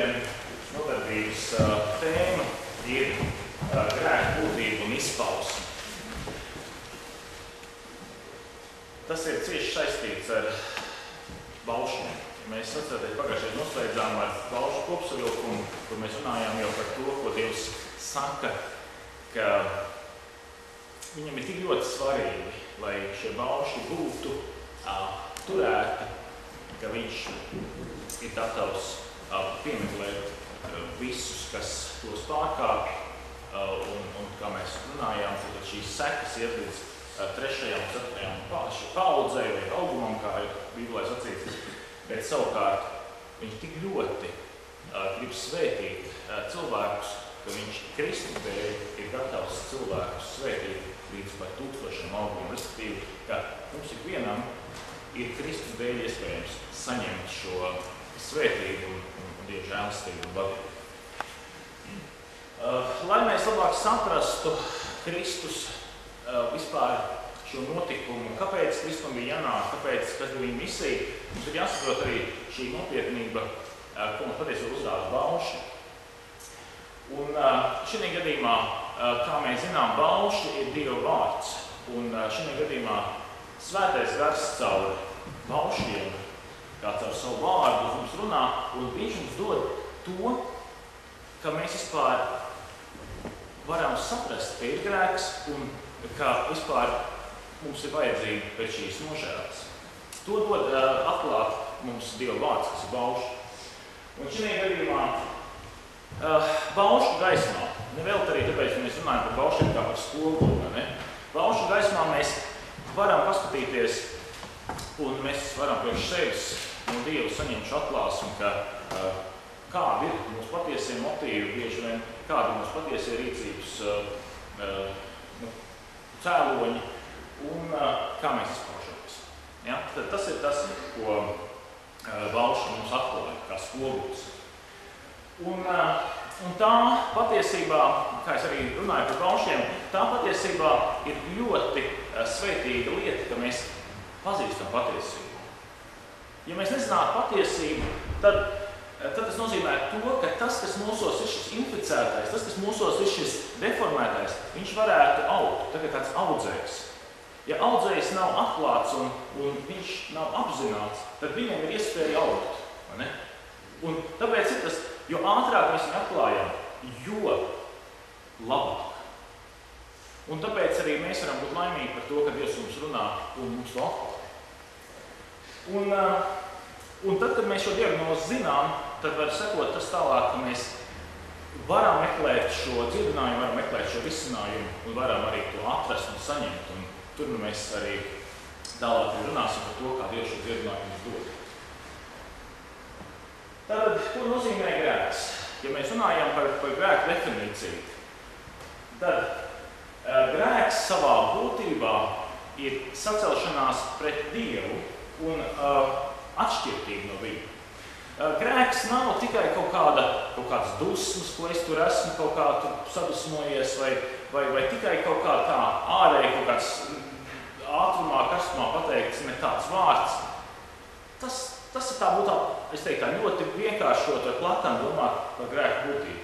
Šodien nodarbības tēma ir grēka būtība un izpausme. Tas ir cieši saistīts ar baušļiem. Mēs atceraties pagājušajā noslēdzām ar baušļu kopsavilkumu, kur mēs runājām jau par to, ko Dievs saka, ka viņam ir tik ļoti svarīgi, lai šie baušļi būtu turēti, ka viņš ir gatavs piemeklēt visus, kas tos pārkāpj, un kā mēs runājām, tad šīs sekas iet līdz 3. un 4. paudzei vai augumam, kā ir Bībelē sacīts, bet savukārt viņš tik ļoti grib svētīt cilvēkus, ka viņš Kristus dēļ ir gatavs cilvēkus svētīt līdz par 1000 augumam, respektīvi, ka mums ikvienam ir Kristus dēļ iespējams saņemt šo svētību un Dieva žēlastību un vadību. Lai mēs labāk saprastu Kristus vispār šo notikumu, kāpēc Kristum bija jānāk, kāpēc, kas bija viņa misija, mums ir jāsaprot arī šī nopietnība, ko mums patiesībā uzrāda baušļi. Un šajā gadījumā, kā mēs zinām, baušļi ir Dieva vārds. Un šajā gadījumā Svētais Gars caur baušļiem, kā caur savu vārdu mums runā, un viņš mums dod to, ka mēs vispār varam saprast, ka ir grēks un ka vispār mums ir vajadzība pēc šīs nožēlas. To dod atklāt mums Dieva vārds, kas ir baušļi. Un šajā gadījumā baušļu gaismā, nevēlt arī tāpēc, ka mēs runājam par baušļiem kā par skolu, ne? Baušļu gaismā mēs varam paskatīties un mēs varam priekš sevis no Dieva saņemt šo atklāsmi, ka kādi ir mūsu patiesie motīvi, bieži vien kādi ir mūsu patiesie rīcības cēloņi un kā mēs izpaužamies. Ja? Tad tas ir tas, ko baušļi mums atklāja, kā spogulis. Un tā patiesībā, kā es arī runāju par baušļiem, tā patiesībā ir ļoti svētīga lieta, ka mēs pazīstam patiesību. Ja mēs nezinātu patiesību, tad tas nozīmē to, ka tas, kas mūsos ir šis inficētais, tas, kas mūsos ir šis deformētais, viņš varētu augt, tā kā tāds audzējs. Ja audzējs nav atklāts un viņš nav apzināts, tad viņam ir iespēja augt. Ne? Un tāpēc ir tas, jo ātrāk mēs viņu atklājam, jo labāk. Un tāpēc arī mēs varam būt laimīgi par to, ka Dievs mums runā un mums to atklāja. Un tad, kad mēs šo diagnozi zinām, tad var sekot tas tālāk, ka mēs varam meklēt šo dziedinājumu, varam meklēt šo risinājumu un varam arī to atrast un saņemt. Un tur mēs arī tālāk runāsim par to, kā Dievs šo dziedinājumu mums dod. Tātad, ko nozīmē grēks? Ja mēs runājam par grēku definīciju, tad grēks savā būtībā ir sacelšanās pret Dievu un atšķirtība no viņa. Grēks nav tikai kaut kāds dusmas, ko es tur esmu kaut kā sadusmojies, vai tikai kaut kā tā ārēji kaut kāds ātrumā, karstumā pateikts ne tāds vārds. Tas ir tā būtā, es teiktu, tā ļoti vienkāršot vai platām domāt par grēku būtību.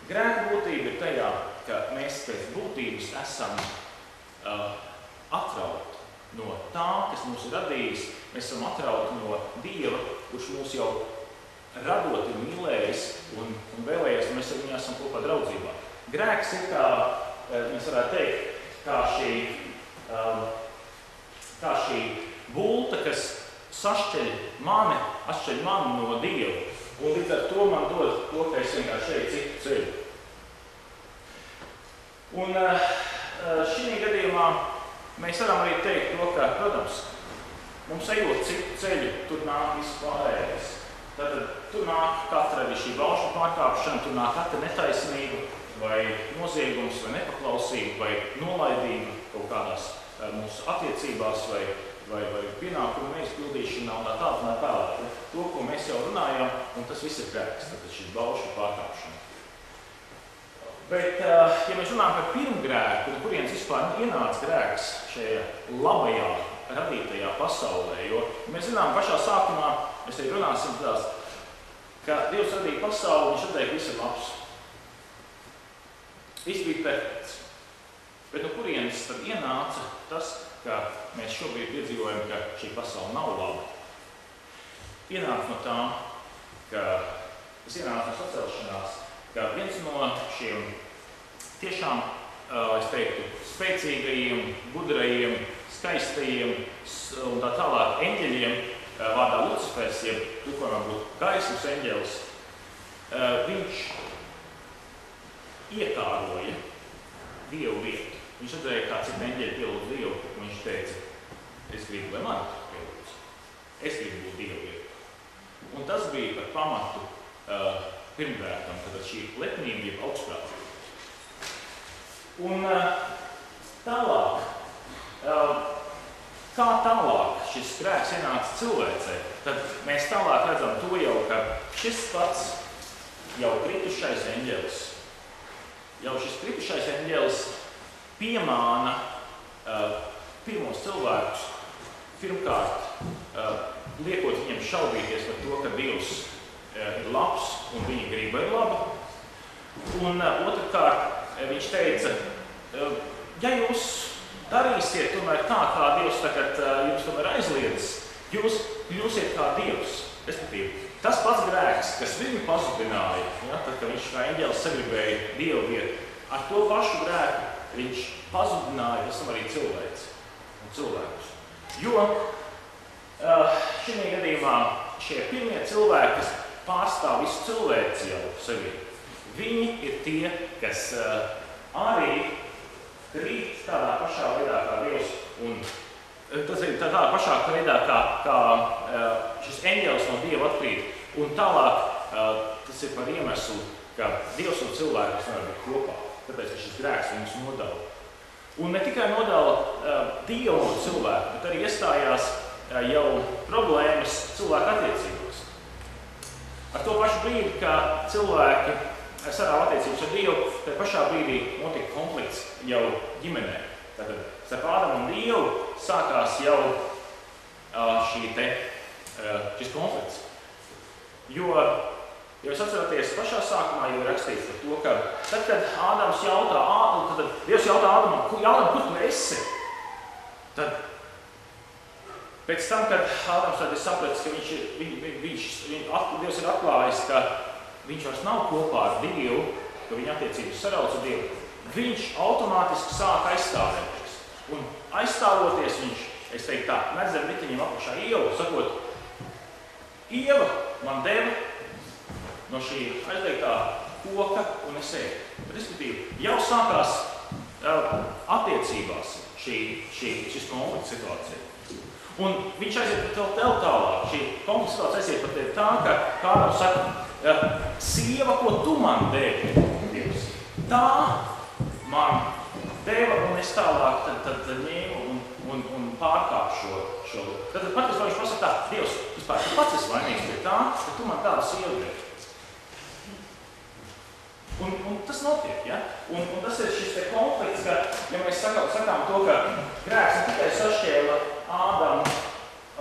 Grēka būtība ir tajā, ka mēs pēc būtības esam atrauti no tā, kas mūs ir radījis. Mēs esam atrauti no Dieva, kurš mūs jau radot ir mīlējis un vēlējies, un mēs ar viņu esam kopā draudzībā. Grēks ir kā, mēs varētu teikt, kā šī bulta, kas atšķeļ mani no Dieva, un līdz ar to man dod to, ka es vienkārši eju citu ceļu. Un šī gadījumā mēs varam arī teikt to, ka, protams, mums ejot citu ceļu, tur nāk viss pārējais. Tātad tur nāk katra šī baušļu pārkāpšana, tur nāk katra netaisnība, vai noziegums, vai nepaklausība, vai nolaidība kaut kādās mūsu attiecībās, vai pienākumu neizpildīšanā un tālāk. To, ko mēs jau runājām, un tas viss ir grēks, tātad šī baušļu pārkāpšana. Bet, ja mēs runājam par pirmgrēku, no kurienes vispār ienāca grēks šajā labajā, radītajā pasaulē, jo mēs zinām pašā sākumā, mēs arī runāsim tādās ka Dievs radīja pasauli, viņš redzēja, ka viss ir labs. Viss bija perfekts. Bet no kurienes tad ienāca tas, ka mēs šobrīd piedzīvojam, ka šī pasaule nav laba? Ienāca no tā, ka tas ienāca no sacelšanās, ka viens no šiem tiešām, es teiktu, spēcīgajiem, gudrajiem, skaistajiem un tā tālāk eņģeļiem, vārdā Lucifers, jeb tūkojumā būtu gaismas eņģelis, viņš iekāroja Dievu vietu. Viņš redzēja, kā citi eņģeļi pielūdz Dievu, un viņš teica, es gribu, lai mani pielūdz. Es gribu būt Dievu vietu. Un tas bija par pamatu pirmgrēkam, tad šī lepnība jeb augstprātība. Un tālāk, kā tālāk šis grēks ienāca cilvēcei, tad mēs tālāk redzam to jau, ka šis pats jau kritušais eņģelis, piemāna pirmos cilvēkus, pirmkārt, liekot viņiem šaubīties par to, ka Dievs ir labs un viņa griba ir laba. Un otrkārt, viņš teica, ja jūs darīsiet tomēr tā, kā Dievs tagad jums tomēr aizliedz, jūs kļūsiet kā Dievs. Respektīvi, tas pats grēks, kas viņu pazudināja, tad, kad viņš kā eņģelis sagribēja Dievu vietu, ar to pašu grēku viņš pazudināja pēc tam arī cilvēkus. Jo šī gadījumā šie pirmie cilvēki, kas pārstāv visu cilvēci jau sevi, viņi ir tie, kas arī krīt tādā pašā veidā kā Dievs. Un tas ir tādā pašā veidā, kā šis eņģelis no Dieva atkrīt. Un tālāk tas ir par iemeslu, ka Dievs un cilvēks nevar būt kopā. Tāpēc, ka šis grēks viņus nodala. Un ne tikai nodala Dievu no cilvēku, bet arī iestājās jau problēmas cilvēku attiecībās. Ar to pašu brīdi, ka cilvēki sarāva attiecības ar Dievu, tad pašā brīdī notika konflikts jau ģimenē. Tātad starp Ādamu un Dievu sākās jau šis konflikts. Jo jūs atceraties, pašā sākumā jau ir rakstīts par to, ka tad, kad Ādams jautā, tad Dievs jautā Ādamam, kur tu esi? Tad pēc tam, kad Ādams tad ir sapratis, ka Dievs ir atklājis, ka viņš vairs nav kopā ar Dievu, ka viņa attiecības sarauc ar Dievu, viņš automātiski sāk aizstāvēties. Un aizstāvoties viņš, es teiktu tā, nedzem riteņiem apakšā Ievu, sakot, Ieva man deva no šī aizliegtā koka un es ēdu. Respektīvi, jau sākās attiecībās šis konflikts situācija. Un viņš aiziet vēl tālāk. Šī konflikts situācija aiziet pat tā, ka kādam saka, sieva, ko tu man devi, Dievs, tā man deva, un es tālāk tad ņēmu un pārkāpu šo. Tad patiesībā viņš pasaka tā, Dievs, vispār, tu pats esi vainīgs pie tā, ka tu man tādu sievu devi. Un tas notiek, ja? Un tas ir šis konflikts, ka, ja mēs sakām to, ka grēks ne tikai sašķēla Ādamu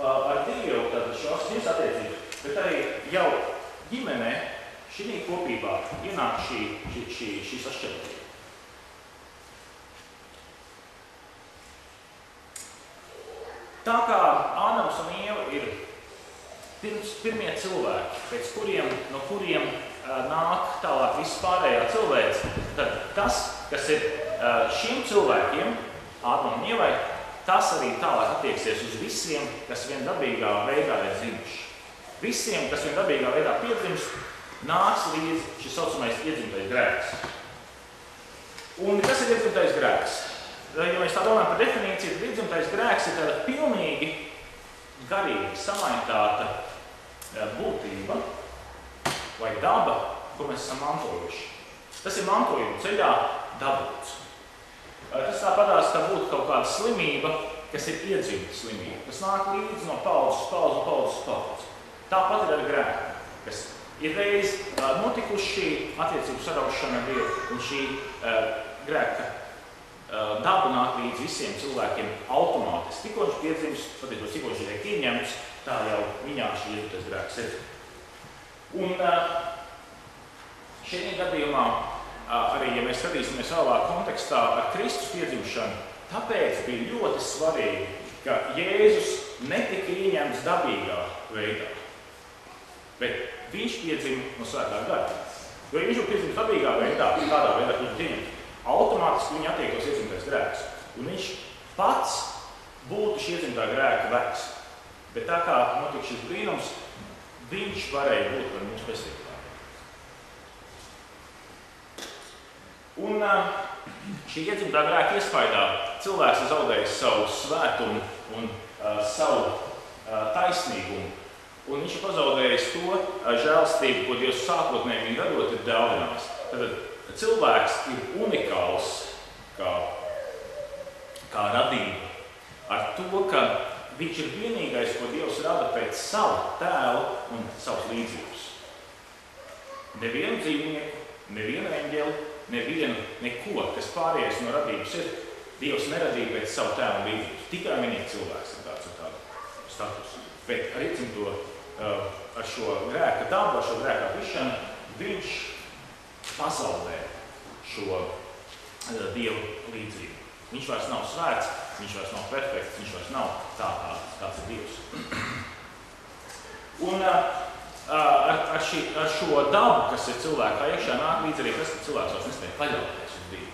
ar Dievu, tad šos divas attiecības, bet arī jau ģimenē, šī kopībā ienāk šī sašķeltība. Tā kā Ādams un Ieva ir pirmie cilvēki, no kuriem nāk tālāk viss pārējā cilvēks, tad tas, kas ir šiem cilvēkiem, Ādamam un Ievai, tas arī tālāk attieksies uz visiem, kas viendabīgā veidā ir dzimuši. Visiem, kas viendabīgā veidā piedzimst, nāks līdz šis saucamais iedzimtais grēks. Un kas ir iedzimtais grēks? Ja mēs tā domājam par definīciju, tad iedzimtais grēks ir tāda pilnīgi garīgi samaitāta būtība vai daba, ko mēs esam mantojuši. Tas ir mantojuma ceļā dabūts. Tas tāpatās, ka būtu kaut kāda slimība, kas ir iedzimta slimība, kas nāk līdzi no paudzes uz paudzi un paudzes uz paudzi. Tāpat ir ar grēku, kas ir reiz notikuši šī attiecību saraušana ar Dievu, un šī grēka daba nāk līdz visiem cilvēkiem automātiski. Tikko viņš piedzimst, patiesībā tikko viņš tiek ieņemts, tā jau viņā šī iedzimtais grēks ir. Un šajā gadījumā, arī ja mēs skatīsimies vēlāk kontekstā ar Kristus piedzimšanu, tāpēc bija ļoti svarīgi, ka Jēzus netika ieņemts dabīgā veidā, bet viņš piedzima no svētā gara. Jo ja viņš jau piedzimts dabīgā veidā, tādā veidā, viņš pieņemt, automātiski viņa attiektos iedzimtais grēks. Un viņš pats būtu šī iedzimtā grēka vergs. Bet tā kā notika šis brīnums, viņš varēja būt par mūsu pestītāju. Un šī iedzimtā grēka iespaidā cilvēks ir zaudējis savu svētumu un savu taisnīgumu. Un viņš ir pazaudējis to žēlstību, ko Dievs sākotnēji viņa radot ir dāvinājis. Tad cilvēks ir unikāls kā radība ar to, ka viņš ir vienīgais, ko Dievs rada pēc savu tēlu un savas līdzības. Nevienu dzīvnieku, nevienu eņģeli, neko, kas pārējais no radības ir, Dievs neradīja pēc savu tēlu un līdzības. Tikai vienīgi cilvēks ir tāds ar tādu statusu. Bet ar iedzimto, ar šo grēka dabu, ar šo grēka krišanu, viņš pazaudē šo Dievu līdzību. Viņš vairs nav svēts, viņš vairs nav perfekts, viņš vairs nav tāds ir Dievs. Un ar šo dabu, kas ir cilvēkā iekšā, nāk līdz arī tas, ka cilvēks vairs nespēj paļauties uz Dievu.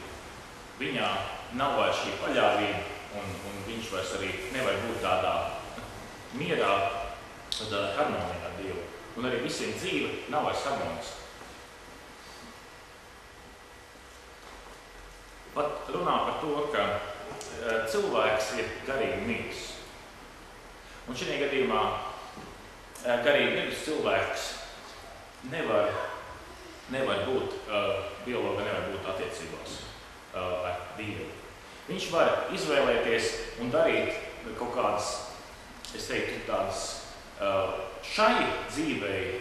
Viņā nav vairs šī paļāvība, un viņš vairs arī nevar būt tādā mierā, tādā harmonijā ar Dievu. Un arī visiem dzīve nav vairs harmoniska. Pat runā par to, ka cilvēks ir garīgi miris. Un šajā gadījumā garīgi miris cilvēks nevar būt, biologa nevar būt attiecībās ar Dievu. Viņš var izvēlēties un darīt kaut kādas, es teiktu, tādas šai dzīvei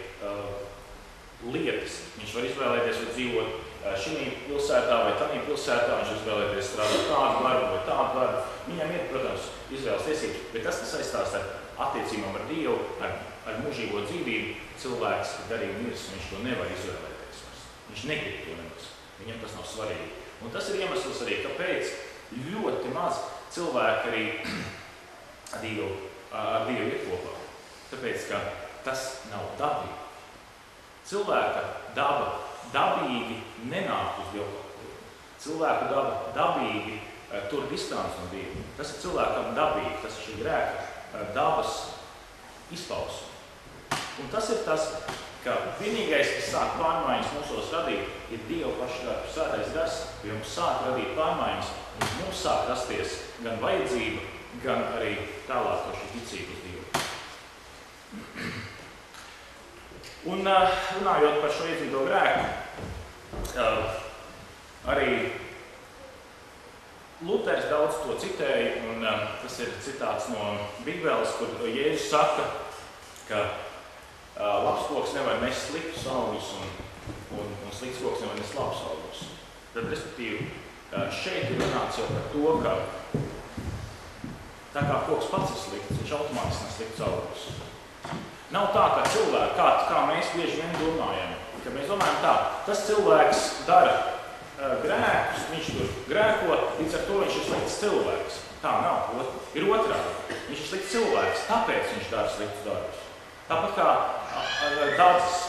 lietas. Viņš var izvēlēties vai dzīvot šī pilsētā vai tādā pilsētā, viņš izvēlēties strādāt tādu darbu vai tādu darbu. Viņam ir, protams, izvēles tiesības, bet tas, kas saistās ar attiecībām ar Dievu, ar mūžīgo dzīvību, cilvēks ir garīgi miris, un viņš to nevar izvēlēties. Viņš negrib to nemaz. Viņam tas nav svarīgi. Un tas ir iemesls arī, kāpēc ļoti maz cilvēki arī ar Dievu ir kopā. Tāpēc, ka tas nav dabīgi. Cilvēka daba dabīgi nenāk uz dievkalpojumu. Cilvēku daba dabīgi tur distanci no Dieva. Tas ir cilvēkam dabīgi, tas ir šī grēka dabas izpausme. Un tas ir tas, ka vienīgais, kas sāk pārmaiņas mūsos radīt, ir Dieva paša darbs, svētais gars, jo mums sāk radīt pārmaiņas, un mums sāk rasties gan vajadzība, gan arī tālāk to šī ticība uz Dievu. Un runājot par šo iedzimto grēku, arī Luters daudz to citēja, un tas ir citāts no Bībeles, kur Jēzus saka, ka labs koks nevar nest sliktus augļus, un slikts koks nevar nest labus augļus. Tad, respektīvi, šeit ir runāts jau par to, ka tā kā koks pats ir slikts, viņš automātiski nes sliktus augļus. Nav tā, ka cilvēki, kā mēs bieži vien domājam, ka mēs domājam tā, tas cilvēks dara grēkus, viņš tur grēko, līdz ar to viņš ir slikts cilvēks. Tā nav, ir otrādi. Viņš ir slikts cilvēks, tāpēc viņš dara sliktus darbus. Tāpat kā dadzis.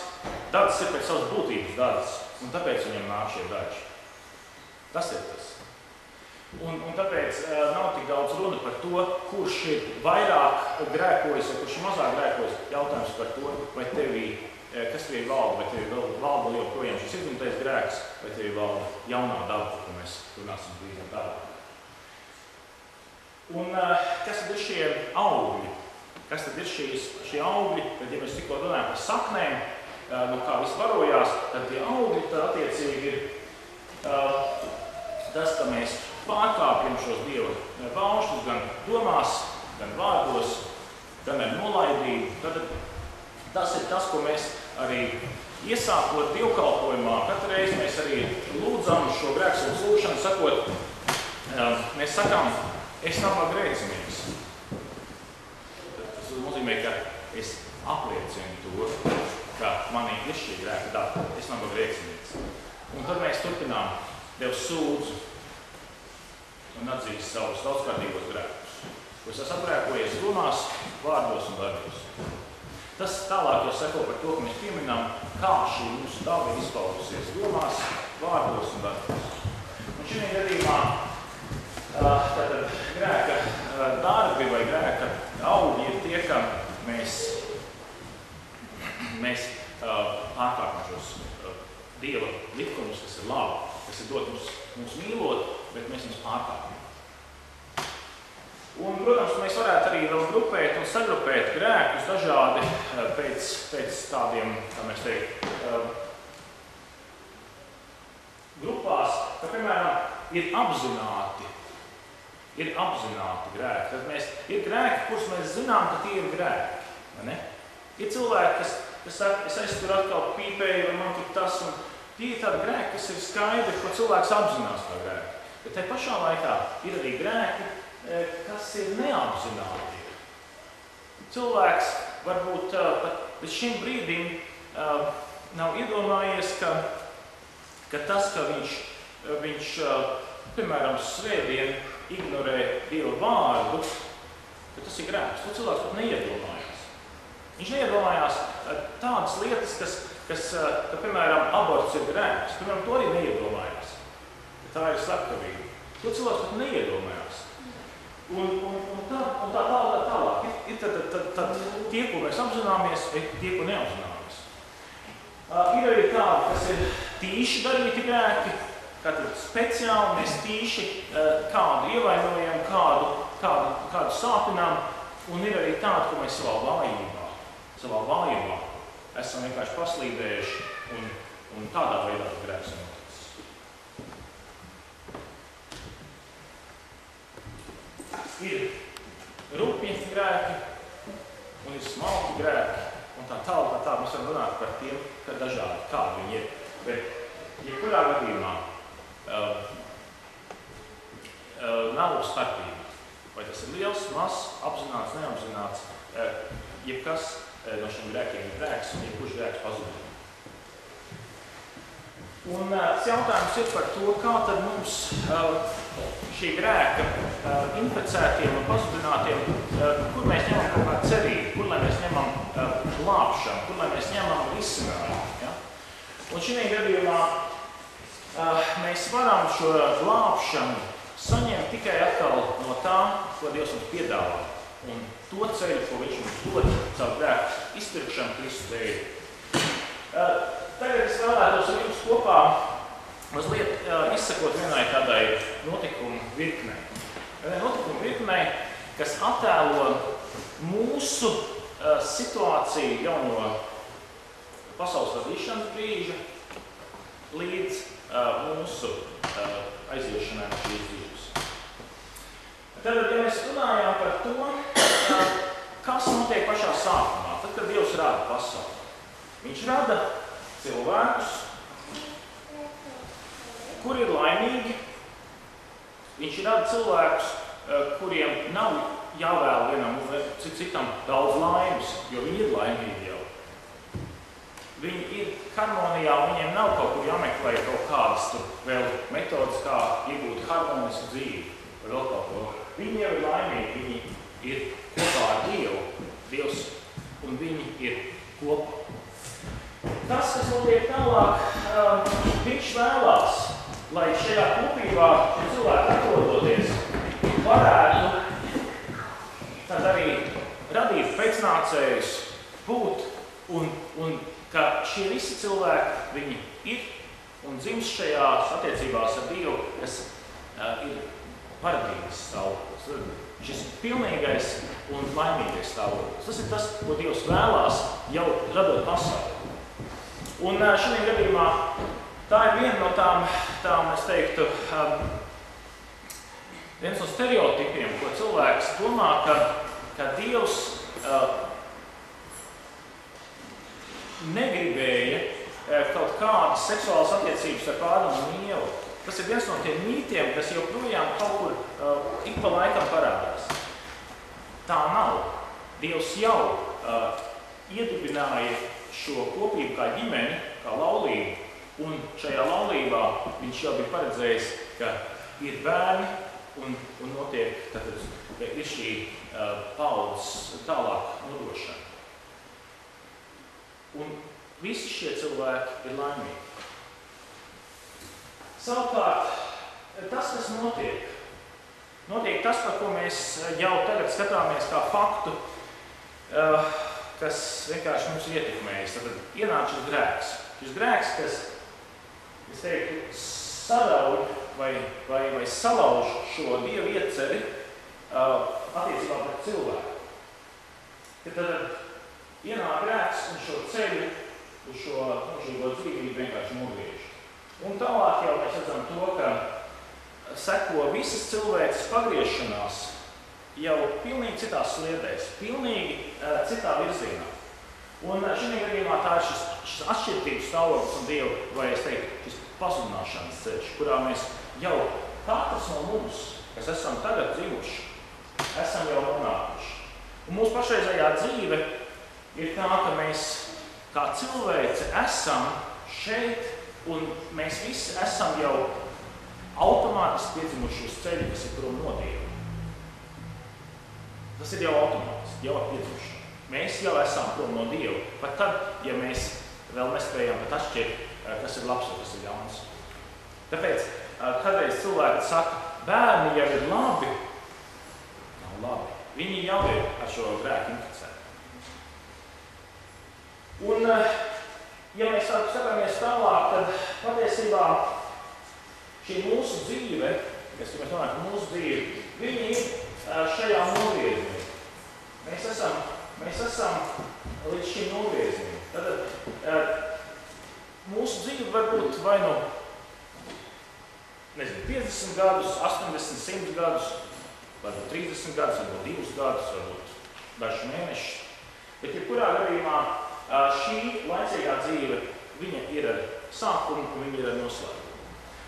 Dadzis ir pēc savas būtības dadzis, un tāpēc viņam nāk šie daži. Tas ir tas. Un tāpēc nav tik daudz runa par to, kurš ir vairāk grēkojis vai kurš ir mazāk grēkojis. Jautājums par to, vai tevī, kas tevī valda, vai tevī valda joprojām šis iedzimtais grēks, vai tevī valda jaunā daba, ko mēs runāsim brīdiem tālāk. Un kas tad ir šie augļi? Kas tad ir šie augļi? Tad, ja mēs tikko runājam par saknēm, no kā viss varojās, tad tie augļi tad attiecīgi ir tas, ka mēs pārkāpjam šos Dieva baušļus gan domās, gan vārdos, gan ar nolaidību. Tad tas ir tas, ko mēs arī iesākot dievkalpojumā, katru reizi mēs arī lūdzam šo grēksūdzes lūgšanu, sakot, mēs sakām, es nav grēcinieks. Tas nozīmē, ka es apliecinu to, ka ka manī ir šī grēka daba. Es nav grēciniegs. Un tad mēs turpinām Dievu sūdzu un atzīst savus daudzkārtīgos grēkus, ko es esmu aprēkojies domās, vārdos un darbos. Tas tālāk jau seko par to, ka mēs pieminām, kā šī mūsu daba ir izpaudusies domās, vārdos un darbos. Un šī gadījumā tātad grēka darbi vai grēka augļi ir tie, ka mēs pārkāpam šos Dieva likumus, kas ir labi, kas ir dot mums mīlot, bet mēs viņus pārkāpam. Un, protams, mēs varētu arī vēl grupēt un sagrupēt grēkus dažādi pēc tādiem, kā mēs teikt, grupās, ka, piemēram, ir apzināti grēki. Tad ir grēki, kurus mēs zinām, ka tie ir grēki. Vai ne? Ir cilvēki, kas saka, es aiztur atkal pīpēju, vai man tur tas, un tie ir tādi grēki, kas ir skaidri, ko cilvēks apzinās kā grēki. Bet tai pašā laikā ir arī grēki, kas ir neapzināti. Cilvēks varbūt pat līdz šim brīdim nav iedomājies, ka tas, ka viņš piemēram, svētdien ignorē Dieva vārdu, ka tas ir grēks. To cilvēks pat neiedomājās. Viņš neiedomājās tādas lietas, ka piemēram, aborts ir grēks. Piemēram, to arī neiedomājās. Tā ir slepkavība. To cilvēks pat neiedomājās. Un tā tālāk. Ir tad tie, ko mēs apzināmies, ir tie, ko neapzināmies. Ir arī tādi, kas ir tīši darīti grēki, kātad speciāli mēs tīši kādu ievainojam, kādu sāpinām, un ir arī tādi, ko mēs savā vājībā esam vienkārši paslīdējuši un tādā veidā grēks noticis. Ir rupji grēki un ir smalki grēki, un tā mēs varam runāt par tiem, ka dažādi, kādi viņi ir. Bet jebkurā gadījumā nav starpība. Vai tas ir liels, mazs, apzināts, neapzināts, jebkas no šiem grēkiem ir grēks, un jebkurš grēks pazūd. Un tas jautājums ir par to, kā tad mums šī grēka inficētiem un pazudinātiem, kur mēs ņemam kaut kādu cerību, kur lai mēs ņemam glābšanu, kur lai mēs ņemam risinājumu. Ja? Un šī gadījumā mēs varam šo glābšanu saņemt tikai atkal no tā, ko Dievs mums piedāvā. Un to ceļu, ko viņš mums dod savu grēku izpirkšanu Kristus dēļ. Tagad es vēlētos ar jums kopā mazliet izsakot vienai tādai notikumu virknei. Notikumu virknei, kas attēlo mūsu situāciju jau no pasaules radīšanas brīža līdz mūsu aiziešanai no šīs dzīves. Tad, ja mēs runājām par to, kas notiek pašā sākumā, tad, kad Dievs rada pasauli. Viņš rada cilvēkus, kuri ir laimīgi. Viņš rada cilvēkus, kuriem nav jāvēl vienam citam daudz laimes, jo viņi ir laimīgi jau. Viņi ir harmonijā, viņiem nav kaut kur jāmeklē kaut kādas vēl metodas, kā iegūt harmonisku dzīvi vai vēl kaut ko. Viņi jau ir laimīgi, viņi ir kopā ar Dievs, un viņi ir kopā. Tas, kas notiek tālāk, viņš vēlās, lai šajā kopībā šie cilvēki atrodoties varētu tad arī radīt pēcnācējus, būt, un ka šie visi cilvēki, viņi ir un dzimst šajās attiecībās ar Dievu, kas ir paradīzes stāvoklis. Šis pilnīgais un laimīgais stāvoklis. Tas ir tas, ko Dievs vēlās jau radot pasauli. Un šajā gadījumā tā ir viena no tām es teiktu, viens no stereotipiem, ko cilvēks domā, ka Dievs negribēja kaut kādas seksuālas attiecības ar Ādamu un Ievu. Tas ir viens no tiem mītiem, kas joprojām kaut kur ik pa laikam parādās. Tā nav. Dievs jau iedibināja šo kopību kā ģimeni, kā laulību. Un šajā laulībā viņš jau bija paredzējis, ka ir bērni un notiek, tātad ir šī paudzes tālāk nodošana. Un visi šie cilvēki ir laimīgi. Savukārt, tas, kas notiek tas, par ko mēs jau tagad skatāmies kā faktu, kas vienkārši mums ir ietekmējis. Tad ienāk šis grēks. Šis grēks, kas, es teiktu, sarauj vai salauž šo Dieva ieceri attiecībā pret cilvēku. Tad ienāk grēks un šo ceļu uz šo mūžīgo dzīvību vienkārši nogriež. Un tālāk jau mēs redzam to, ka seko visas cilvēces pagriešanās jau pilnīgi citās sliedēs, pilnīgi citā virzienā. Un šī gadījumā tā ir šis atšķirības stāvoklis un Dieva, vai es teiktu, šis pazudināšanas ceļš, kurā mēs jau katrs no mums, kas esam tagad dzimuši, esam jau nonākuši. Un mūsu pašreizējā dzīve ir tā, ka mēs kā cilvēci esam šeit, un mēs visi esam jau automātiski piedzimuši uz ceļu, kas ir prom no Dieva. Tas ir jau automātiski, jau piedzimuši. Mēs jau esam prom no Dieva, pat tad, ja mēs vēl nespējam pat atšķirt, kas ir labs un kas ir ļauns. Tāpēc, kādreiz cilvēki saka, bērni jau ir labi, nav labi. Viņi jau ir ar šo grēku inficēti. Un, ja mēs skatāmies tālāk, tad patiesībā šī mūsu dzīve, kas mēs domājam, mūsu dzīve, viņi ir šajā nogriezumā. Mēs esam līdz šim nogriezumam. Tad mūsu dzīve var būt vai nu 50 gadus, 80, 100 gadus, varbūt 30 gadus, varbūt 2 gadus, varbūt dažus mēnešus. Bet jebkurā gadījumā šī laicīgā dzīve, viņa ir ar sākumu un viņa ir ar noslēgumu.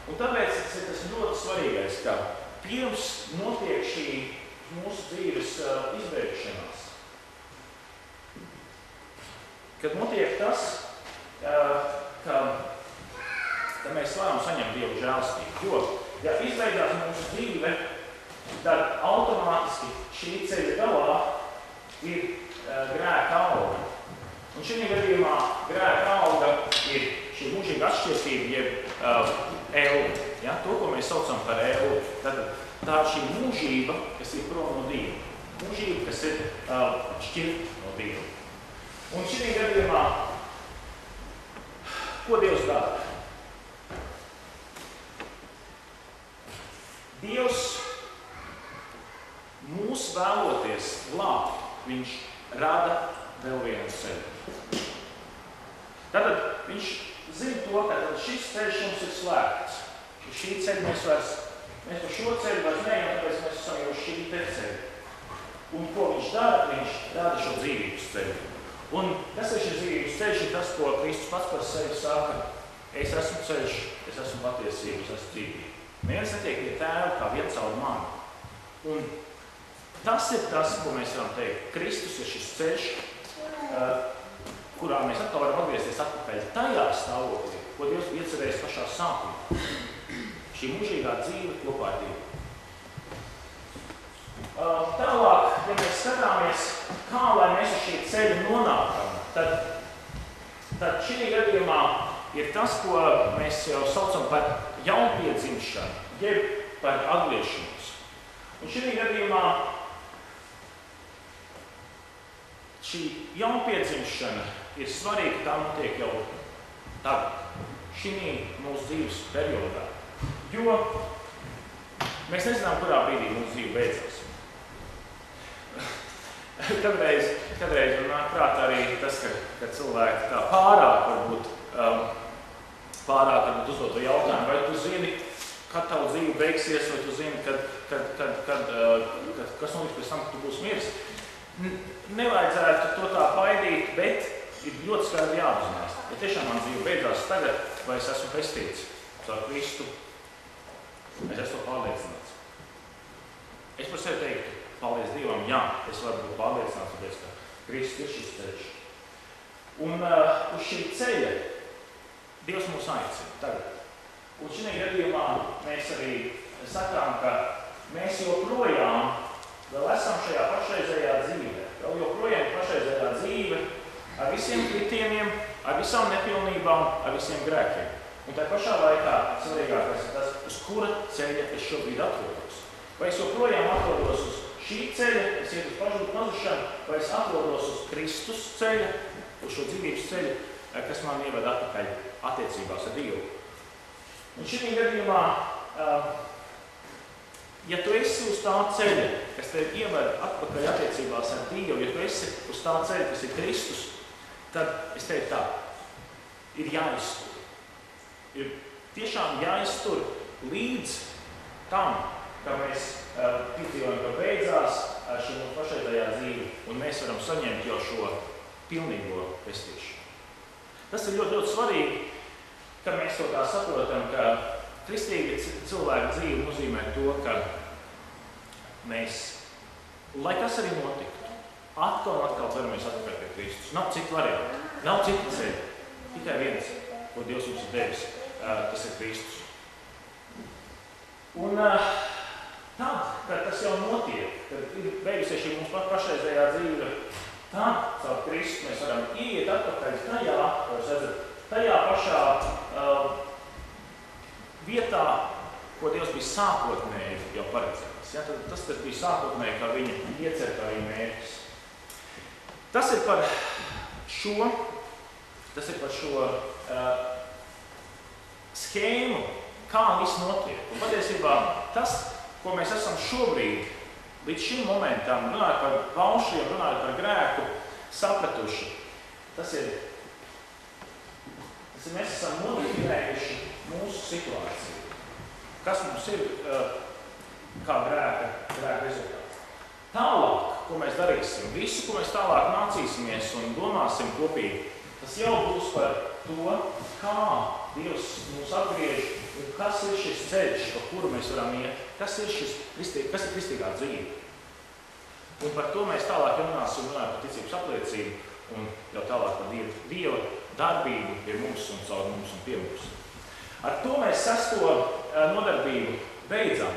Un tāpēc tas ir ļoti svarīgais, ka pirms notiek šī mūsu dzīves izbeigšanās, kad notiek tas, ka mēs varam saņemt Dieva žēlastību. Jo, ja izbeigās mūsu dzīve, tad automātiski šī ceļa galā ir grēka auga. Un šī gadījumā grēka auga ir šī mūžīga atšķirtība, jeb ēle. Ja? To, ko mēs saucam par ēli. Tad tā ir šī mūžība, kas ir prom no Dieva. Mūžība, kas ir šķirta no Dieva. Un šī gadījumā, ko Dievs dara? Dievs mūs vēloties glābt, viņš rada vēl vienu ceļu. Tātad viņš zina to, ka šis ceļš mums ir slēgts. Šī ceļa mēs par šo ceļu vairs neejam, tāpēc mēs esam jau šī te ceļa. Un ko viņš dara? Viņš rada šo dzīvības ceļu. Un kas ir šis dzīvības ceļš? Ir tas, ko Kristus pats par sevi saka. Es esmu ceļš, es esmu patiesība, es esmu dzīvība. Neviens netiek pie Tēva kā vien caur mani. Un tas ir tas, ko mēs varam teikt. Kristus ir šis ceļš, kurā mēs atkal varam atgriezties atpakaļ tajā stāvoklī, ko Dievs bija iecerējis pašā sākumā. Šī mūžīgā dzīve kopā ar Dievu. Tālāk, ja mēs skatāmies, kā lai mēs uz šī ceļa nonākam, tad šī gadījumā ir tas, ko mēs jau saucam par jaunpiedzimšanu, jeb par atgriešanos. Un šī gadījumā šī jaunpiedzimšana ir svarīga, tā notiek jau tagad, šī mūsu dzīves periodā. Jo mēs nezinām, kurā brīdī mūsu dzīve beidzas. Kadreiz man nāk prātā arī tas, ka cilvēki tā pārāk uzdot to jautājumu, vai tu zini, kad tavu dzīve beigsies, vai tu zini, kas notiks pēc tam, ka tu būsi miris. Nevajadzētu to tā baidīt, bet ir ļoti skaidri jāapzinās. Ja tiešām man dzīve beidzās tagad, vai es esmu pestīts caur Kristu, es esmu pārliecināts. Es par sevi teiktu, paldies Dievam, jā, es varu būt pārliecināts, tāpēc, ka Kristus ir šis ceļš. Un uz šī ceļa Dievs mūs aicina tagad. Un šī gadījumā mēs arī sakām, ka mēs joprojām vēl esam šajā pašreizējā dzīvē. Vēl joprojām pašreizējā dzīve ar visiem kritieniem, ar visām nepilnībām, ar visiem grēkiem. Un tā pašā laikā svarīgākais ir tas, uz kura ceļa es šobrīd atrodos. Vai es joprojām atrodos uz šī ceļa, es iet uz pazušanu, vai es atrodos uz Kristus ceļa, uz šo dzīvības ceļu, kas man ieved atpakaļ attiecībās ar Dievu. Un šī gadījumā, ja tu esi uz tā ceļa, kas tev ieved atpakaļ attiecībās ar Dievu, ja tu esi uz tā ceļa, kas ir Kristus, tad es teiktu tā, ir jāiztur. Ir tiešām jāiztur līdz tam, ka mēs piedzīvojam, ka beidzās šī mūsu pašreizējā dzīve, un mēs varam saņemt jau šo pilnīgo pestīšanu. Tas ir ļoti, ļoti svarīgi, ka mēs to tā saprotam, ka kristīga cilvēka dzīve nozīmē to, ka mēs, lai kas arī notiktu, atkal un atkal veramies atpakaļ pie Kristus. Nav citu variantu, nav citu ceļu, tikai viens, ko Dievs mums ir devis, tas ir Kristus. Un tad, kad tas jau notiek, kad ir beigusies šī mūsu pašreizējā dzīve, tad, caur Kristu, mēs varam ieiet atpakaļ tajā pašā vietā, ko Dievs bija sākotnēji jau paredzējis. Ja? Tas bija sākotnēji, kā viņa iecerta arī mērķis. Tas ir par šo schēmu, kā viss notiek. Un patiesībā tas, ko mēs esam šobrīd, līdz šim momentam, runājot par baušļiem, runājot par grēku, sapratuši, tas ir mēs esam nodefinējuši mūsu situāciju. Kas mums ir kā grēka rezultāts. Tālāk, ko mēs darīsim, visu, ko mēs tālāk mācīsimies un domāsim kopīgi, tas jau būs par to, kā Dievs mūs atgriež un kas ir šis ceļš, pa kuru mēs varam iet, kas ir kristīgā dzīve. Un par to mēs tālāk runāsim par ticības apliecību un jau tālāk par Dieva darbību pie mums un caur mums un pie mums. Ar to mēs 6. nodarbību beidzam.